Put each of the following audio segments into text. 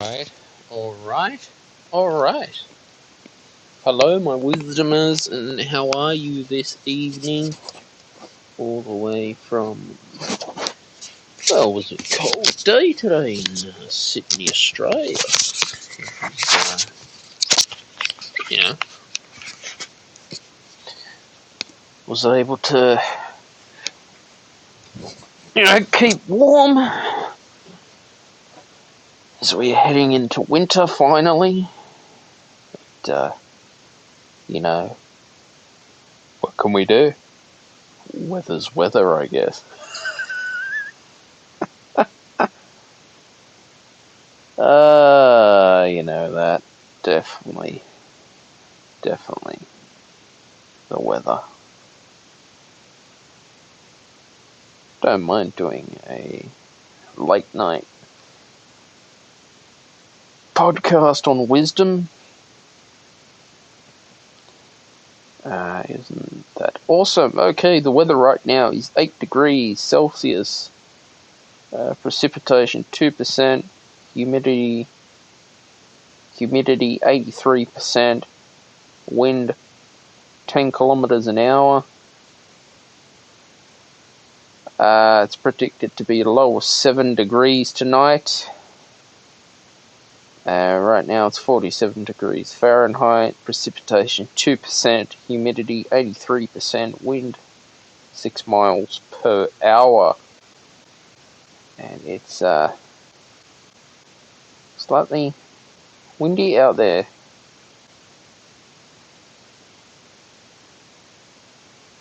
Alright. Hello, my wisdomers, and how are you this evening? All the way from, well, it was a cold day today in Sydney, Australia. You know, was able to, keep warm as we're heading into winter finally. But, what can we do? Weather's weather, I guess. That definitely the weather. Don't mind doing a late night podcast on wisdom. Isn't that awesome? Okay, the weather right now is 8 degrees Celsius. Precipitation 2%. Humidity 83%. Wind 10 kilometers an hour. It's predicted to be a low of 7 degrees tonight. Right now it's 47 degrees Fahrenheit, precipitation 2%, humidity 83%, wind 6 miles per hour. And it's slightly windy out there.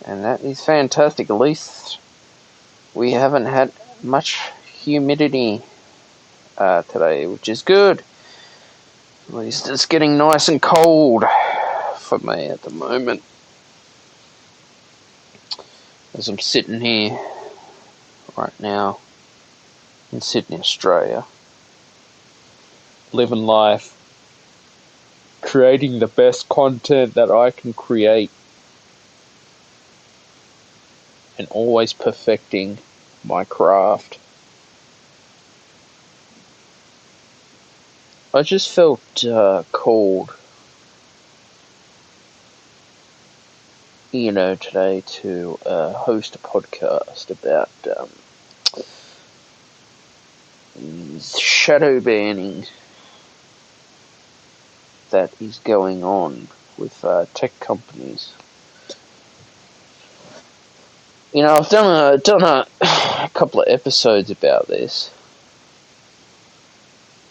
And that is fantastic. At least we haven't had much humidity today, which is good. At least it's getting nice and cold for me at the moment. As I'm sitting here right now in Sydney, Australia, living life, creating the best content that I can create, and always perfecting my craft. I just felt called, today to host a podcast about shadow banning that is going on with tech companies. I've done a couple of episodes about this,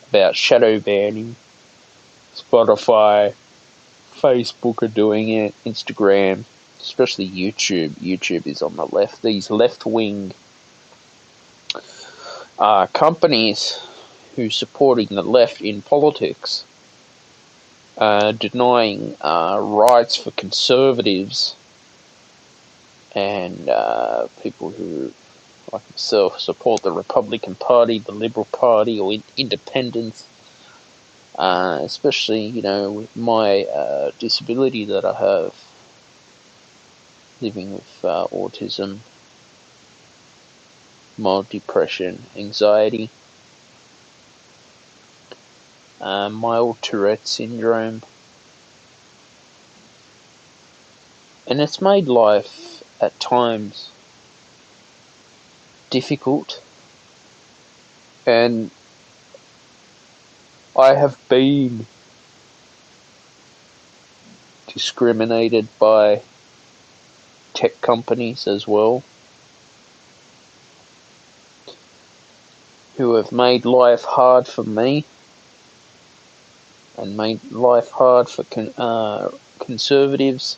about shadow banning. Spotify, Facebook are doing it, Instagram, especially YouTube. YouTube is on the left. These left-wing companies who supporting the left in politics, denying rights for conservatives and people who, like myself, support the Republican Party, the Liberal Party, or independents. Especially, with my disability that I have, living with autism, mild depression, anxiety, mild Tourette syndrome. And it's made life at times difficult. And I have been discriminated by tech companies as well, who have made life hard for me and made life hard for conservatives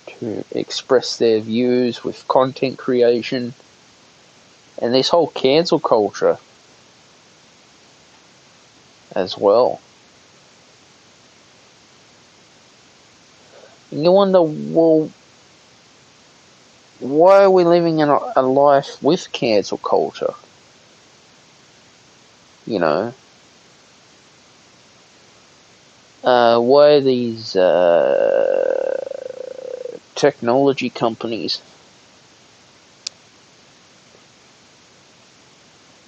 to express their views with content creation and this whole cancel culture as well. And you wonder, well, why are we living in a life with cancel culture? Why are these technology companies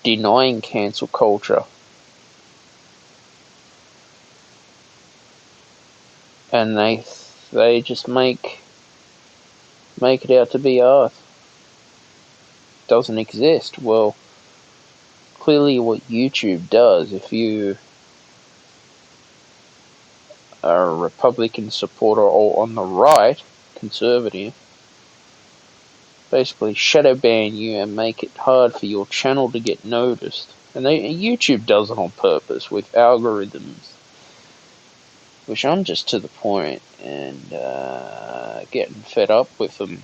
denying cancel culture and they just make it out to be Earth doesn't exist. Well, clearly what YouTube does, if you are a Republican supporter or on the right, conservative, basically shadow ban you and make it hard for your channel to get noticed. And YouTube does it on purpose with algorithms, which I'm just to the point and getting fed up with them.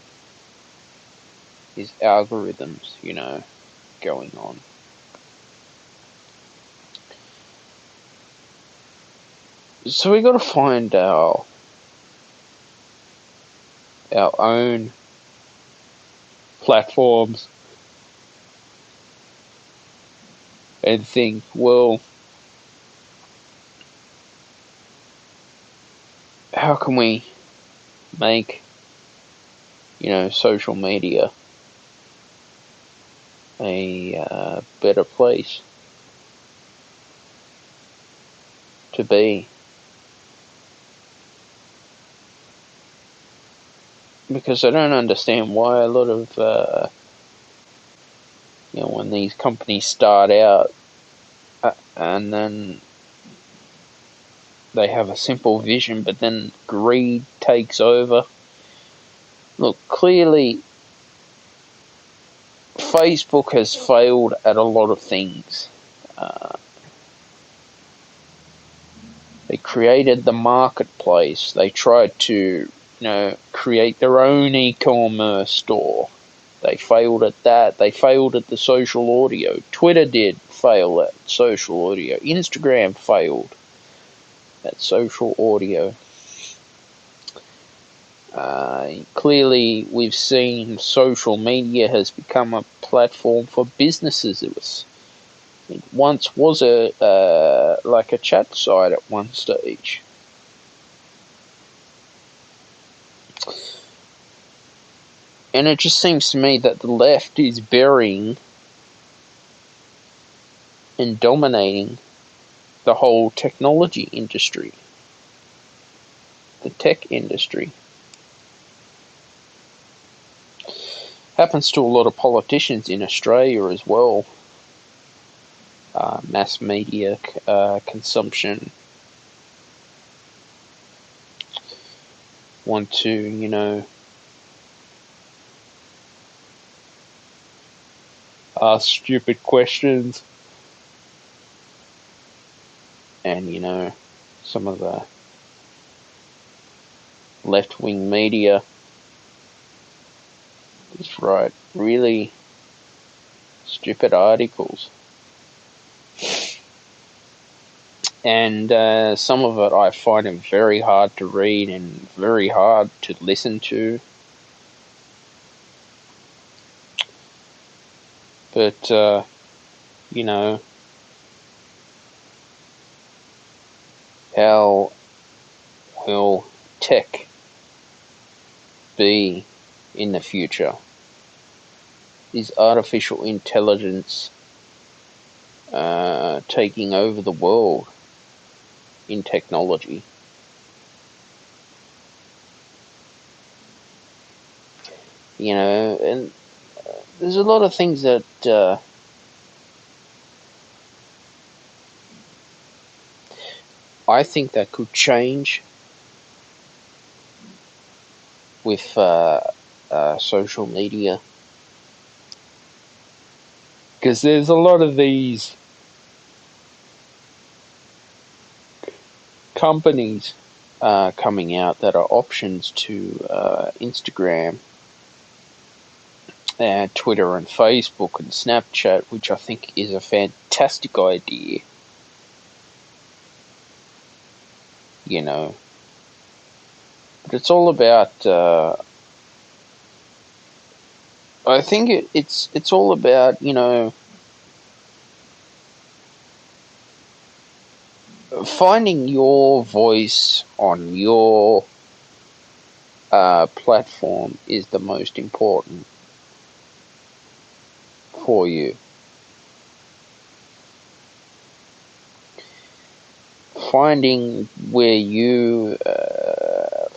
These algorithms, going on. So we got to find our own platforms and think, well, how can we make, social media a better place to be? Because I don't understand why a lot of, when these companies start out and then they have a simple vision, but then greed takes over. Look, clearly, Facebook has failed at a lot of things. They created the marketplace. They tried to, create their own e-commerce store. They failed at that. They failed at the social audio. Twitter did fail at social audio. Instagram failed at social audio. Clearly, we've seen social media has become a platform for businesses. It once was like a chat site at one stage. And it just seems to me that the left is burying and dominating the whole technology industry, the tech industry. Happens to a lot of politicians in Australia as well. Mass media consumption. Want to, ask stupid questions. And, some of the left-wing media just write really stupid articles. And some of it I find it very hard to read and very hard to listen to. But, how will tech be in the future? Is artificial intelligence taking over the world in technology? And there's a lot of things that I think that could change with social media. Because there's a lot of these companies coming out that are options to Instagram, Twitter and Facebook and Snapchat, which I think is a fantastic idea. But it's all about. I think it's all about finding your voice on your platform is the most important for you. Finding where you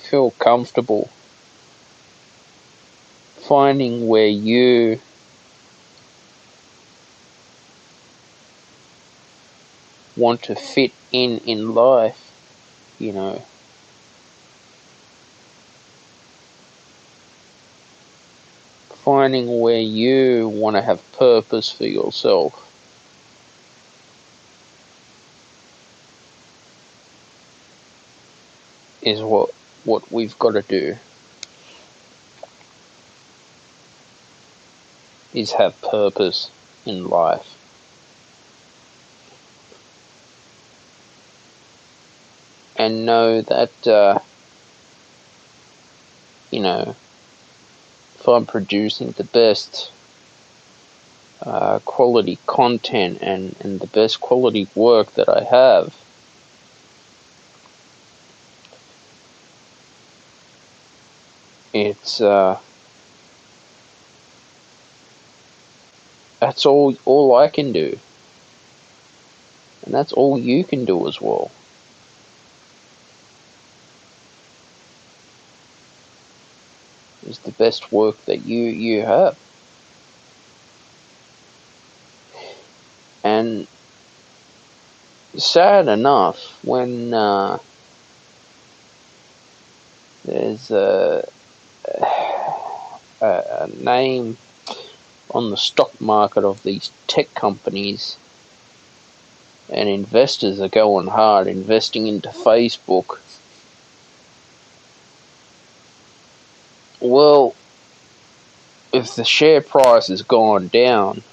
feel comfortable finding where you want to fit in life, you know. Finding where you want to have purpose for yourself is what we've got to do, is have purpose in life. And know that, you know, if I'm producing the best quality content and the best quality work that I have, it's that's all I can do, and that's all you can do as well. Is the best work that you have. And sad enough, when there's a name on the stock market of these tech companies, and investors are going hard investing into Facebook, well, if the share price has gone down,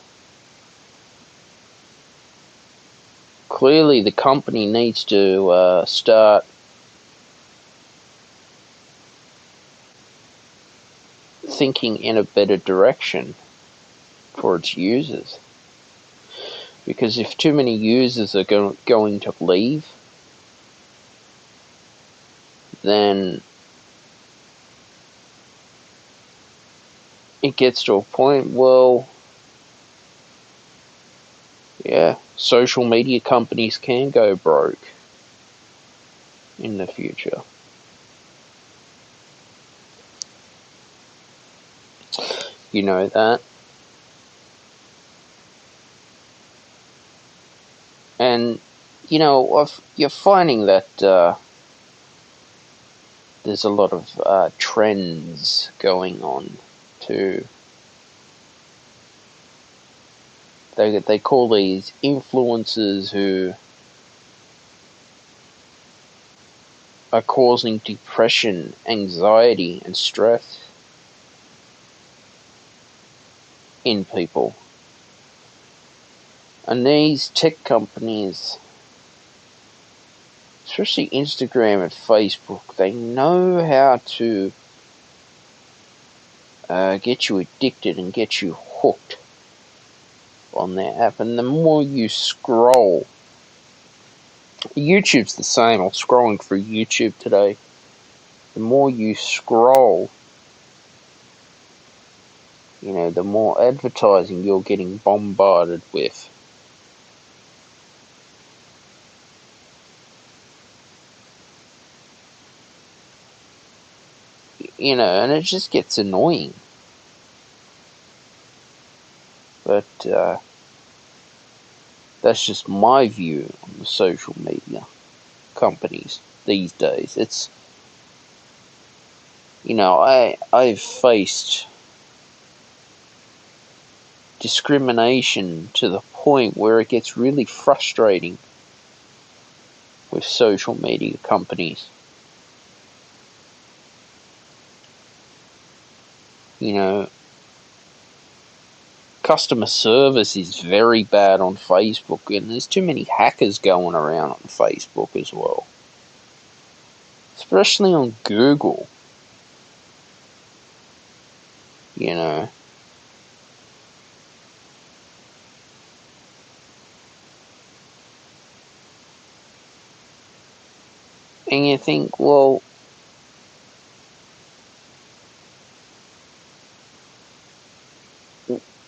clearly the company needs to start thinking in a better direction for its users. Because if too many users are going to leave, then it gets to a point, well, yeah, social media companies can go broke in the future. You know that. And, you know, you're finding that there's a lot of trends going on too. They call these influencers who are causing depression, anxiety, and stress in people. And these tech companies, especially Instagram and Facebook, they know how to get you addicted and get you hooked on their app. And the more you scroll, YouTube's the same. I was scrolling through YouTube today. The more you scroll, you know, the more advertising you're getting bombarded with. You know, and it just gets annoying. But that's just my view on the social media companies these days. It's, you know, I've faced discrimination to the point where it gets really frustrating with social media companies. You know, customer service is very bad on Facebook, and there's too many hackers going around on Facebook as well. Especially on Google. You know. And you think, well,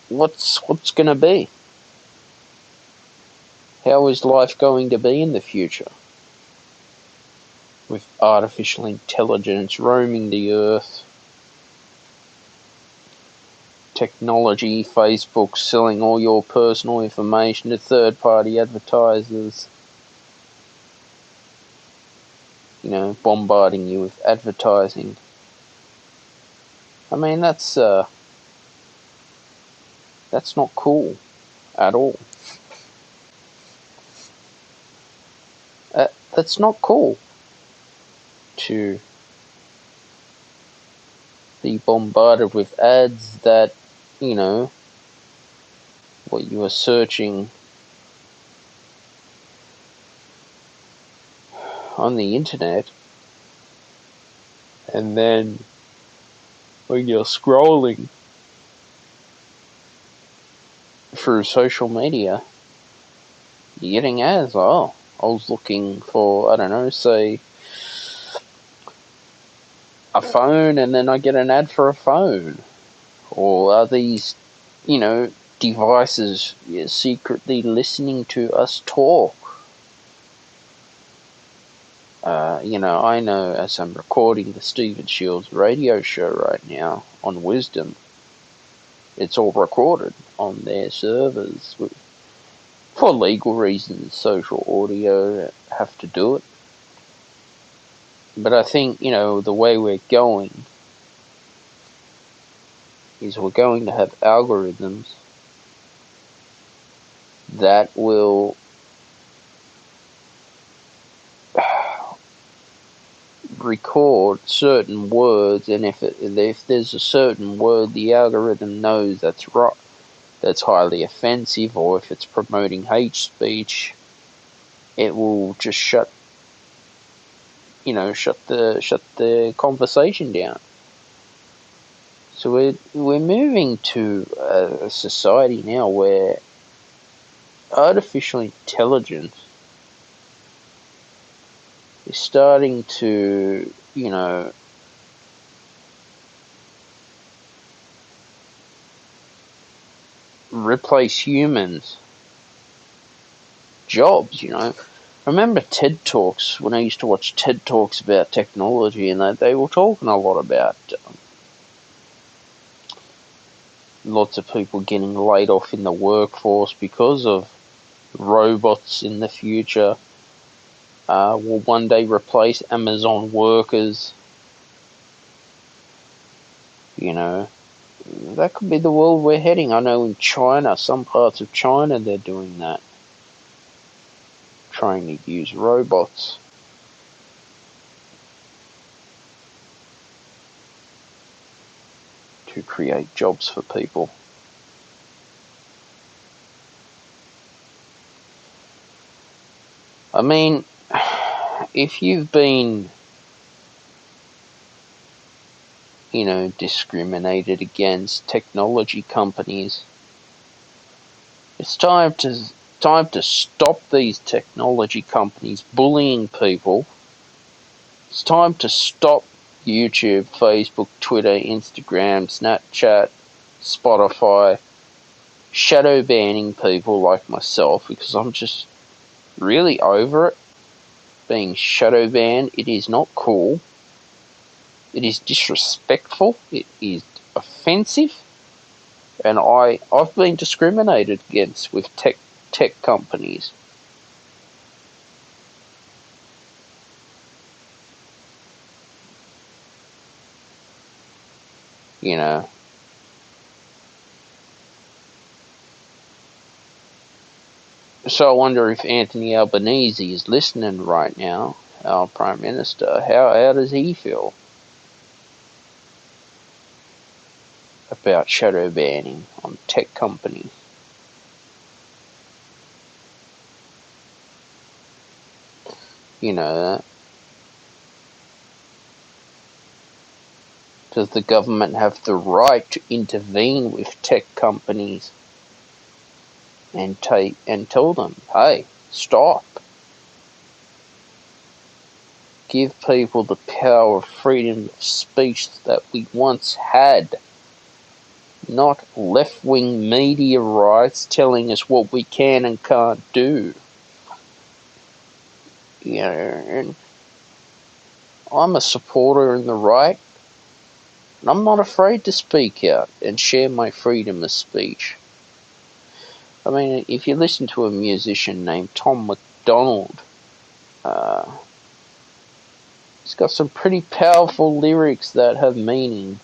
what's going to be? How is life going to be in the future? with artificial intelligence roaming the earth, technology, Facebook selling all your personal information to third-party advertisers, bombarding you with advertising. I mean, that's not cool at all. That's not cool to be bombarded with ads that, what you are searching on the internet, and then when you're scrolling through social media, you're getting ads. Oh, I was looking for, I don't know, say a phone, and then I get an ad for a phone. Or are these, devices secretly listening to us talk? I know as I'm recording the Stephen Shields radio show right now on Wisdom, it's all recorded on their servers. For legal reasons, social audio have to do it. But I think, the way we're going is we're going to have algorithms that will record certain words, and if there's a certain word the algorithm knows that's highly offensive, or if it's promoting hate speech, it will just shut the conversation down. So we're moving to a society now where artificial intelligence is starting to, replace humans' jobs, I remember TED Talks, when I used to watch TED Talks about technology, and they were talking a lot about lots of people getting laid off in the workforce because of robots in the future will one day replace Amazon workers. That could be the world we're heading. I know in China, some parts of China, they're doing that. Trying to use robots to create jobs for people. I mean, if you've been, discriminated against technology companies, it's time to stop these technology companies bullying people. It's time to stop YouTube, Facebook, Twitter, Instagram, Snapchat, Spotify shadow banning people like myself, because I'm just really over it being shadow banned. It is not cool. It is disrespectful. It is offensive. And I've been discriminated against with tech companies. So I wonder if Anthony Albanese is listening right now, our Prime Minister. How does he feel about shadow banning on tech companies? That. Does the government have the right to intervene with tech companies and tell them, hey, stop? Give people the power of freedom of speech that we once had. Not left-wing media rights telling us what we can and can't do. And I'm a supporter in the right, and I'm not afraid to speak out and share my freedom of speech. I mean, if you listen to a musician named Tom MacDonald, he's got some pretty powerful lyrics that have meaning.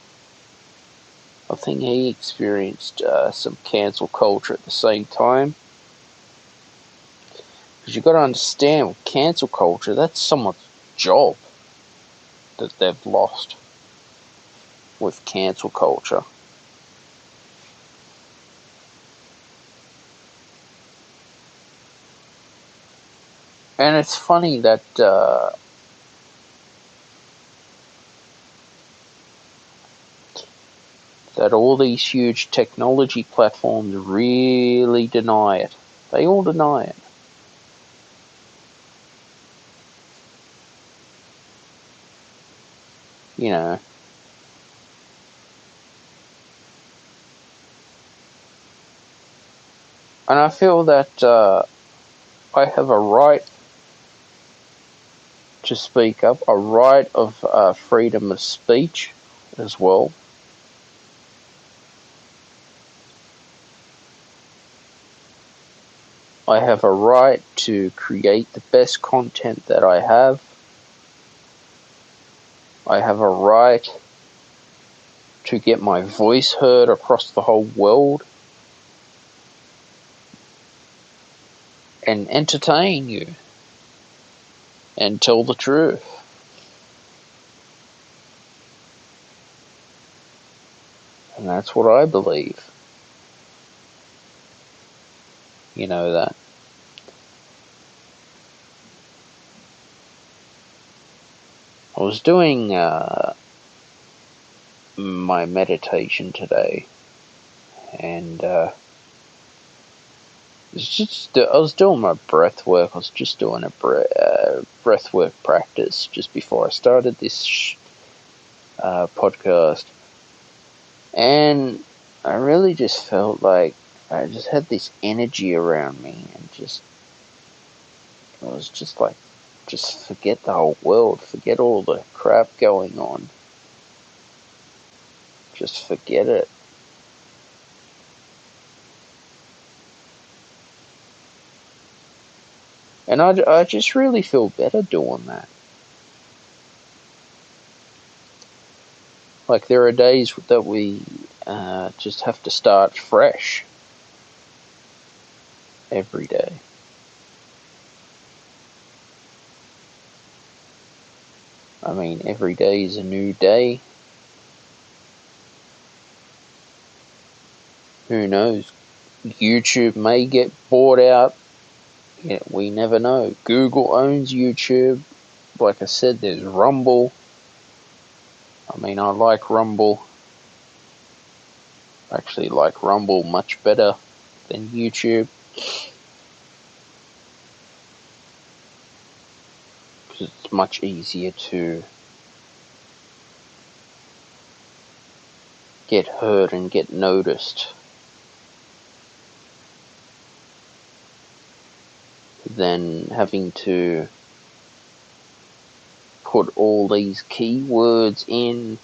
I think he experienced some cancel culture at the same time. Because you've got to understand, with cancel culture, that's someone's job that they've lost with cancel culture. And it's funny that that all these huge technology platforms really deny it. They all deny it. You know. And I feel that I have a right to speak up, a right of freedom of speech as well. I have a right to create the best content that I have. I have a right to get my voice heard across the whole world and entertain you and tell the truth. And that's what I believe. You know that. I was doing my meditation today, and I was doing my breath work. I was just doing a breath work practice just before I started this podcast, and I really just felt like I just had this energy around me, and I was just like, just forget the whole world, forget all the crap going on, just forget it. And I just really feel better doing that. Like, there are days that we just have to start fresh every day. I mean, every day is a new day. Who knows? YouTube may get bought out. Yeah, we never know. Google owns YouTube. Like I said, there's Rumble. I mean, I like Rumble. I actually like Rumble much better than YouTube. Because it's much easier to get heard and get noticed than having to put all these keywords in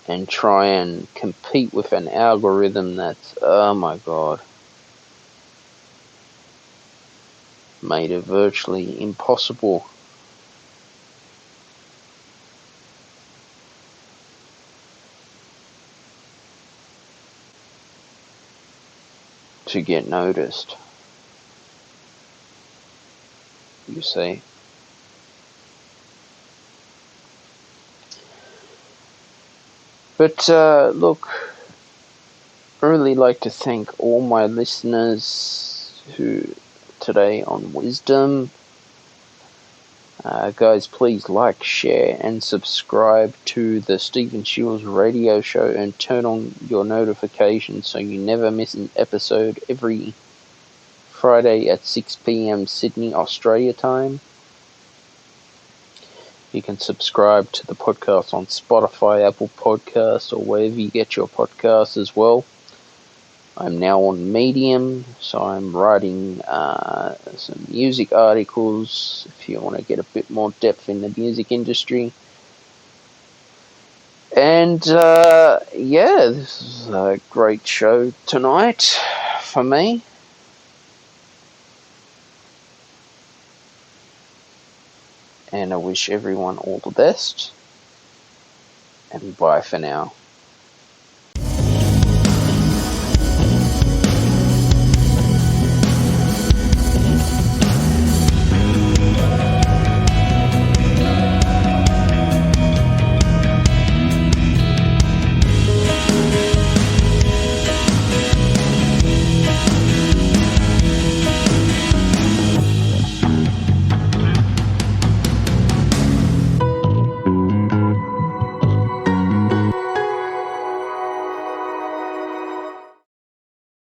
and try and compete with an algorithm that's, oh my god, made it virtually impossible to get noticed, you see. But look, I really like to thank all my listeners who today on Wisdom. Guys, please like, share, and subscribe to the Stephen Shields radio show and turn on your notifications so you never miss an episode every Friday at 6 p.m. Sydney, Australia time. You can subscribe to the podcast on Spotify, Apple Podcasts, or wherever you get your podcasts as well. I'm now on Medium, so I'm writing some music articles if you want to get a bit more depth in the music industry. And yeah, this is a great show tonight for me. And I wish everyone all the best. And bye for now.